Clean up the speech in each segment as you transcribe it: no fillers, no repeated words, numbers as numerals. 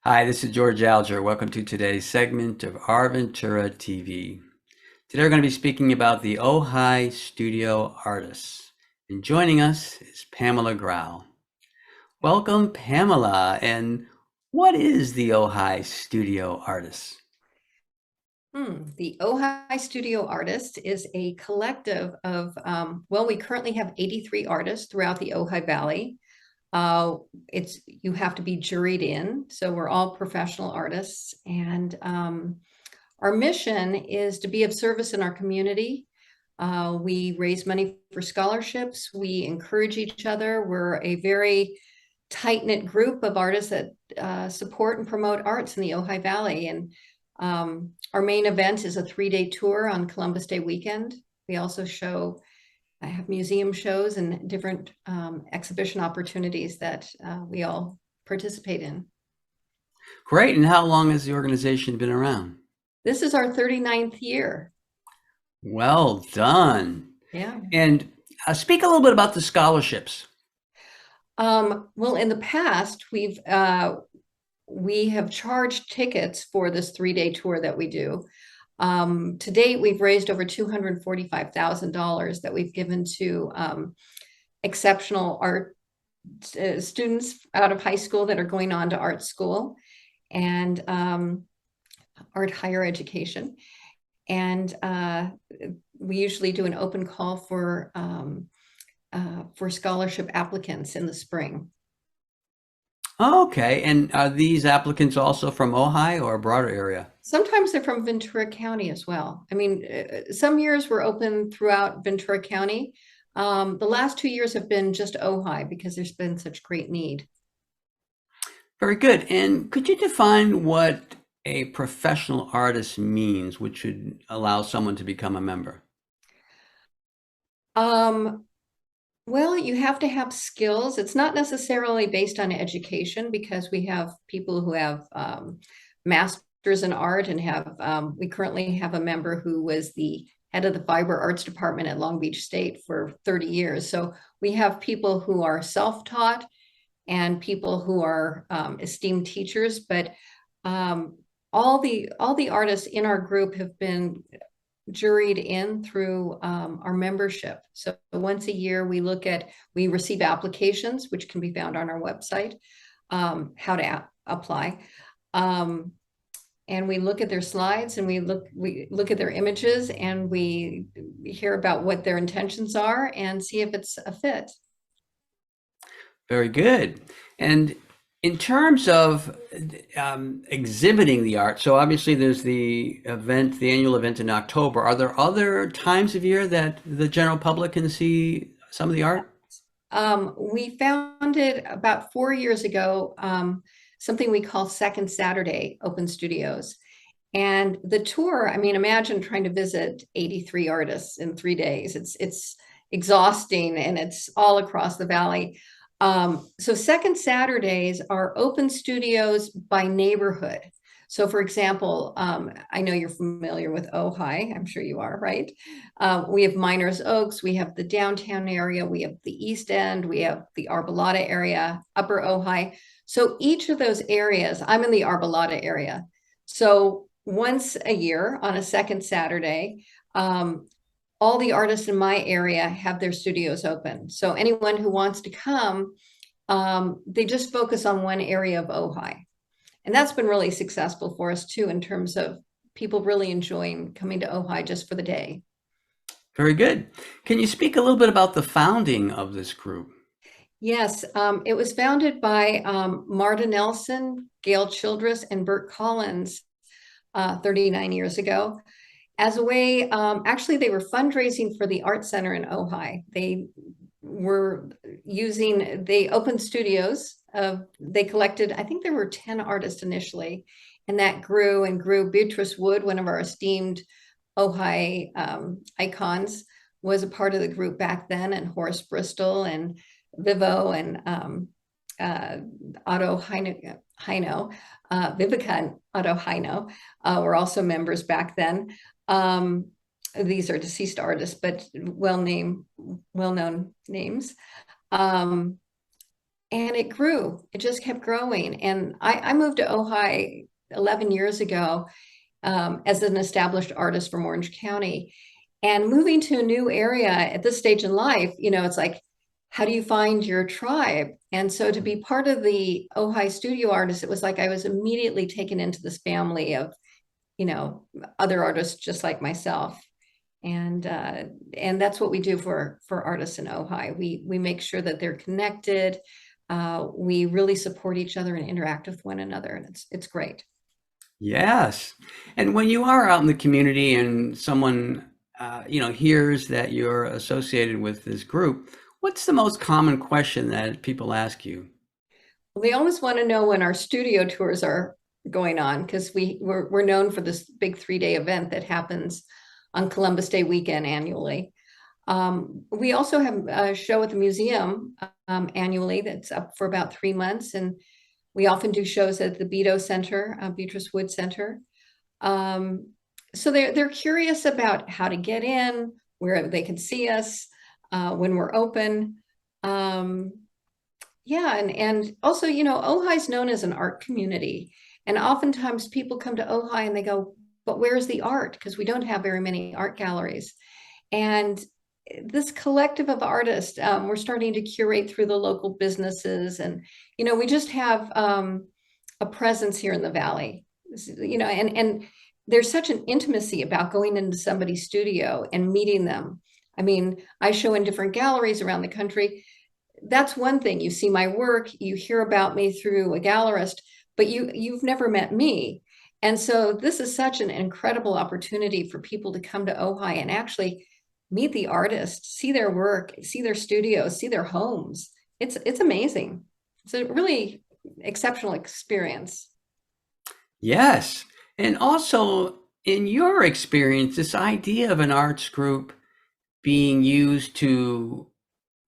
Hi, this is George Alger. Welcome to today's segment of Our Ventura TV. Today we're going to be speaking about the Ojai Studio Artists. And joining us is Pamela Grau. Welcome, Pamela. And what is the Ojai Studio Artists? The Ojai Studio Artists is a collective of, we currently have 83 artists throughout the Ojai Valley. You have to be juried in, so we're all professional artists, and our mission is to be of service in our community. We raise money for scholarships. We encourage each other. We're a very tight-knit group of artists that support and promote arts in the Ojai Valley. And our main event is a 3-day tour on Columbus Day weekend. We also I have museum shows and different exhibition opportunities that we all participate in. Great. And how long has the organization been around? This is our 39th year. Well done. Yeah. And speak a little bit about the scholarships. Well, in the past, we have charged tickets for this 3-day tour that we do. To date, we've raised over $245,000 that we've given to exceptional art students out of high school that are going on to art school and art higher education. And we usually do an open call for scholarship applicants in the spring. Okay. And are these applicants also from Ojai or a broader area? Sometimes they're from Ventura County as well. I mean, some years we're open throughout Ventura County. The last 2 years have been just Ojai because there's been such great need. Very good. And could you define what a professional artist means, which would allow someone to become a member? Um, well, you have to have skills. It's not necessarily based on education because we have people who have masters in art and we currently have a member who was the head of the fiber arts department at Long Beach State for 30 years. So we have people who are self-taught and people who are esteemed teachers, but all the artists in our group have been juried in through our membership. So once a year, we receive applications, which can be found on our website, how to apply. And we look at their slides and we look at their images and we hear about what their intentions are and see if it's a fit. Very good. And in terms of exhibiting the art, so obviously there's the event, the annual event in October. Are there other times of year that the general public can see some of the art? We founded about 4 years ago something we call Second Saturday Open Studios. And the tour, I mean, imagine trying to visit 83 artists in 3 days. It's exhausting and it's all across the valley. So Second Saturdays are open studios by neighborhood. So for example, I know you're familiar with Ojai, I'm sure you are, right? We have Miners Oaks, we have the downtown area, we have the East End, we have the Arbolada area, Upper Ojai. So each of those areas, I'm in the Arbolada area. So once a year on a second Saturday, all the artists in my area have their studios open. So anyone who wants to come, they just focus on one area of Ojai. And that's been really successful for us too, in terms of people really enjoying coming to Ojai just for the day. Very good. Can you speak a little bit about the founding of this group? Yes, it was founded by Marta Nelson, Gail Childress, and Bert Collins 39 years ago. As a way, actually, they were fundraising for the Art Center in Ojai. They opened studios. They collected, I think there were 10 artists initially, and that grew and grew. Beatrice Wood, one of our esteemed Ojai icons, was a part of the group back then, and Horace Bristol and Vivo and Otto Heino, Vivica and Otto Heino were also members back then. These are deceased artists, but well-known names. and it grew. It just kept growing. And I moved to Ojai 11 years ago as an established artist from Orange County. And moving to a new area at this stage in life, it's like, how do you find your tribe? And so to be part of the Ojai Studio Artists, it was like I was immediately taken into this family of, other artists just like myself. And that's what we do for artists in Ojai. We make sure that they're connected. We really support each other and interact with one another, and it's great. Yes. And when you are out in the community and someone, hears that you're associated with this group, what's the most common question that people ask you? They always want to know when our studio tours are going on, because we're known for this big 3-day event that happens on Columbus Day weekend annually. We also have a show at the museum annually that's up for about 3 months, and we often do shows at the Beto Center, Beatrice Wood Center. So they're curious about how to get in, where they can see us when we're open. Yeah, and also, Ojai is known as an art community, and oftentimes people come to Ojai and they go, "But where's the art?" Because we don't have very many art galleries. And this collective of artists, we're starting to curate through the local businesses, and we just have a presence here in the valley. And there's such an intimacy about going into somebody's studio and meeting them. I mean, I show in different galleries around the country. That's one thing. You see my work, you hear about me through a gallerist, but you've never met me. And so this is such an incredible opportunity for people to come to Ojai and actually meet the artists, see their work, see their studios, see their homes. It's amazing. It's a really exceptional experience. Yes. And also, in your experience, this idea of an arts group being used to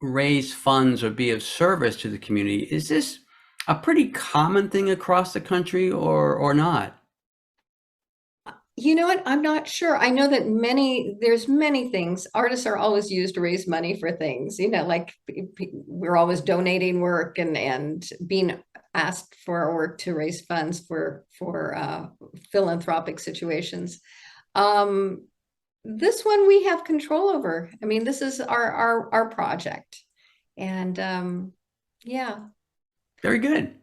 raise funds or be of service to the community, is this a pretty common thing across the country or not? You know what? I'm not sure. I know that there's many things. Artists are always used to raise money for things, like we're always donating work and being asked for our work to raise funds for philanthropic situations. This one we have control over. I mean, this is our project. And yeah. Very good.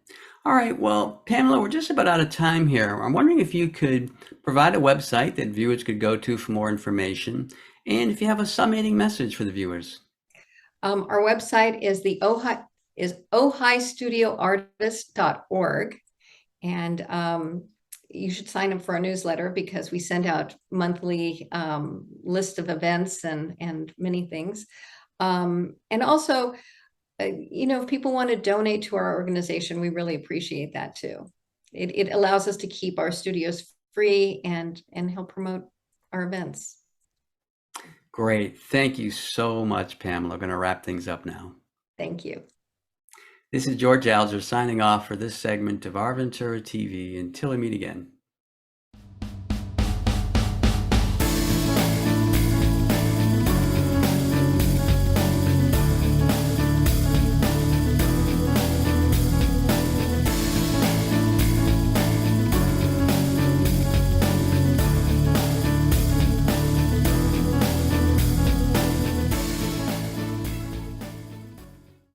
All right. Well, Pamela, we're just about out of time here. I'm wondering if you could provide a website that viewers could go to for more information, and if you have a summating message for the viewers. Our website is ojaistudioartists.org. And you should sign up for our newsletter, because we send out monthly list of events and many things. And also, if people want to donate to our organization, we really appreciate that too. It allows us to keep our studios free and help promote our events. Great. Thank you so much, Pamela. I'm going to wrap things up now. Thank you. This is George Alger signing off for this segment of Our Ventura TV. Until we meet again.